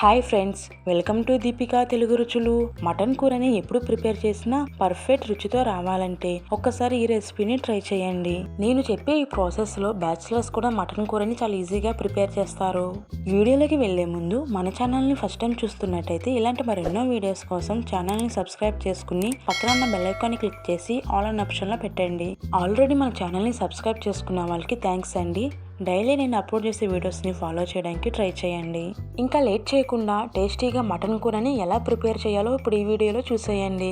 Hi friends, welcome to Deepika Telugu రుచులు. Mutton కూరని ఎప్పుడు ప్రిపేర్ చేసినా పర్ఫెక్ట్ రుచితో రావాలంటే ఒక్కసారి ఈ రెసిపీని ట్రై చేయండి. నేను చెప్పే ఈ ప్రాసెస్ లో బ్యాచిలర్స్ కూడా మటన్ కూరని చాలా ఈజీగా ప్రిపేర్ చేస్తారు. వీడియోలోకి వెళ్లే ముందు మన ఛానల్ ని ఫస్ట్ టైం చూస్తున్నట్టయితే ఇలాంటి మరెన్నో వీడియోస్ కోసం ఛానల్ ని సబ్స్క్రైబ్ చేసుకుని పక్కన ఉన్న బెల్ ఐకాన్ ని క్లిక్ చేసి ఆల్ అనే ఆప్షన్ లో పెట్టండి. ఆల్రెడీ మన ఛానల్ ని సబ్స్క్రైబ్ చేసుకున్న వాళ్ళకి థ్యాంక్స్ అండి. డైలీ నేను అప్లోడ్ చేసే వీడియోస్ని ఫాలో చేయడానికి ట్రై చేయండి. ఇంకా లేట్ చేయకుండా టేస్టీగా మటన్ కూరని ఎలా ప్రిపేర్ చేయాలో ఇప్పుడు ఈ వీడియోలో చూసేయండి.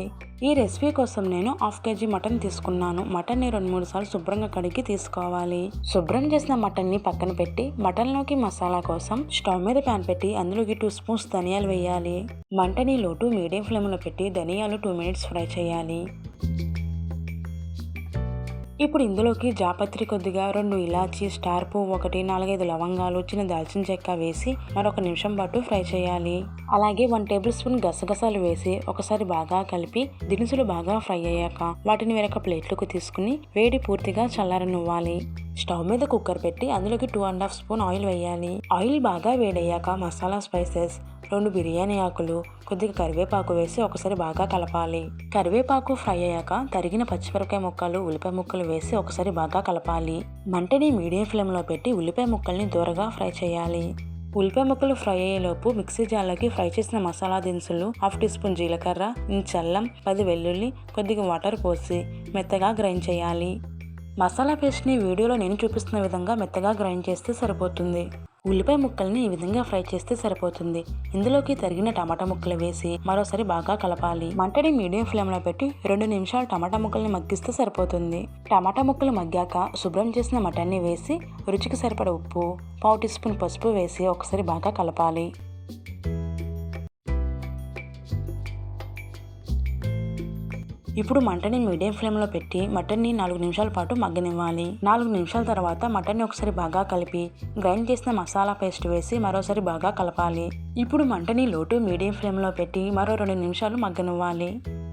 ఈ రెసిపీ కోసం నేను 1/2 kg మటన్ తీసుకున్నాను. మటన్ని 2-3 సార్లు శుభ్రంగా కడిగి తీసుకోవాలి. శుభ్రం చేసిన మటన్ని పక్కన పెట్టి మటన్లోకి మసాలా కోసం స్టవ్ మీద ప్యాన్ పెట్టి అందులోకి 2 స్పూన్స్ ధనియాలు వేయాలి. మంటని లో టు మీడియం ఫ్లేమ్లో పెట్టి ధనియాలు 2 minutes ఫ్రై చేయాలి. ఇప్పుడు ఇందులోకి జాపత్రి కొద్దిగా, 2 ఇలాచీ, స్టార్ పువ్వు 1, 4-5 లవంగాలు, చిన్న దాల్చిన చెక్క వేసి మరొక నిమిషం పాటు ఫ్రై చేయాలి. అలాగే 1 టేబుల్ స్పూన్ గసగసాలు వేసి ఒకసారి బాగా కలిపి దినుసులు బాగా ఫ్రై అయ్యాక వాటిని వేరొక ప్లేట్లోకి తీసుకుని వేడి పూర్తిగా చల్లారనివ్వాలి. స్టవ్ మీద కుక్కర్ పెట్టి అందులోకి 2.5 స్పూన్ ఆయిల్ వేయాలి. ఆయిల్ బాగా వేడయ్యాక మసాలా స్పైసెస్, 2 బిర్యానీ ఆకులు, కొద్దిగా కరివేపాకు వేసి ఒకసారి బాగా కలపాలి. కరివేపాకు ఫ్రై అయ్యాక తరిగిన పచ్చిమిరపకాయ ముక్కలు, ఉల్లిపాయ ముక్కలు వేసి ఒకసారి బాగా కలపాలి. మంటని మీడియం ఫ్లేమ్లో పెట్టి ఉల్లిపాయ ముక్కల్ని దూరగా ఫ్రై చేయాలి. ఉల్లిపాయ ముక్కలు ఫ్రై అయ్యేలోపు మిక్సీ జార్లోకి ఫ్రై చేసిన మసాలా దినుసులు, 1/2 టీ స్పూన్ జీలకర్ర, ఇంచ్ అల్లం, 10 వెల్లుల్లి, కొద్దిగా వాటర్ పోసి మెత్తగా గ్రైండ్ చేయాలి. మసాలా పేస్ట్ని వీడియోలో నేను చూపిస్తున్న విధంగా మెత్తగా గ్రైండ్ చేస్తే సరిపోతుంది. ఉల్లిపాయ ముక్కల్ని ఈ విధంగా ఫ్రై చేస్తే సరిపోతుంది. ఇందులోకి తరిగిన టమాటా ముక్కలు వేసి మరోసారి బాగా కలపాలి. మంటని మీడియం ఫ్లేమ్లో పెట్టి 2 నిమిషాలు టమాటా ముక్కల్ని మగ్గిస్తే సరిపోతుంది. టమాటా ముక్కలు మగ్గాక శుభ్రం చేసిన మటన్ని వేసి రుచికి సరిపడ ఉప్పు, 1/4 టీ స్పూన్ పసుపు వేసి ఒకసారి బాగా కలపాలి. ఇప్పుడు మంటని మీడియం ఫ్లేమ్లో పెట్టి మటన్ని 4 నిమిషాల పాటు మగ్గనివ్వాలి. 4 నిమిషాల తర్వాత మటన్ని ఒకసారి బాగా కలిపి గ్రైండ్ చేసిన మసాలా పేస్ట్ వేసి మరోసారి బాగా కలపాలి. ఇప్పుడు మంటని లో టు మీడియం ఫ్లేమ్లో పెట్టి మరో 2 నిమిషాలు మగ్గనివ్వాలి.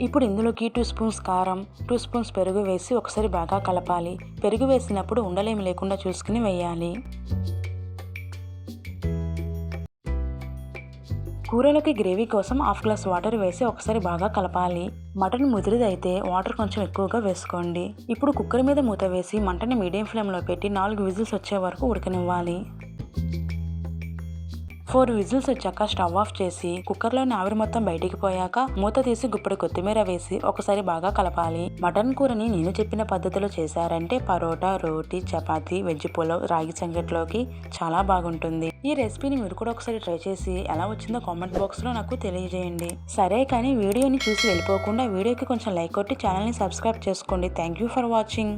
ఇప్పుడు ఇందులోకి 2 స్పూన్స్ కారం, 2 స్పూన్స్ పెరుగు వేసి ఒకసారి బాగా కలపాలి. పెరుగు వేసినప్పుడు ఉండలేమి లేకుండా చూసుకుని వేయాలి. కూరలోకి గ్రేవీ కోసం 1/2 గ్లాస్ వాటర్ వేసి ఒకసారి బాగా కలపాలి. మటన్ ముదిరిదైతే వాటర్ కొంచెం ఎక్కువగా వేసుకోండి. ఇప్పుడు కుక్కర్ మీద మూత వేసి మంటని మీడియం ఫ్లేమ్లో పెట్టి 4 విజిల్స్ వచ్చే వరకు ఉడకనివ్వాలి. 4 విజిల్స్ వచ్చాక స్టవ్ ఆఫ్ చేసి కుక్కర్లోని ఆవిరి మొత్తం బయటికి పోయాక మూత తీసి గుప్పెడు కొత్తిమీర వేసి ఒకసారి బాగా కలపాలి. మటన్ కూరని నేను చెప్పిన పద్ధతిలో చేశారంటే పరోటా, రోటీ, చపాతీ, వెజ్ పులావ్, రాగి సంగట్లోకి చాలా బాగుంటుంది. ఈ రెసిపీని మీరు కూడా ఒకసారి ట్రై చేసి ఎలా వచ్చిందో కామెంట్ బాక్స్లో నాకు తెలియజేయండి. సరే కానీ వీడియోని చూసి వెళ్ళిపోకుండా వీడియోకి కొంచెం లైక్ కొట్టి ఛానల్ని సబ్స్క్రైబ్ చేసుకోండి. Thank you for watching.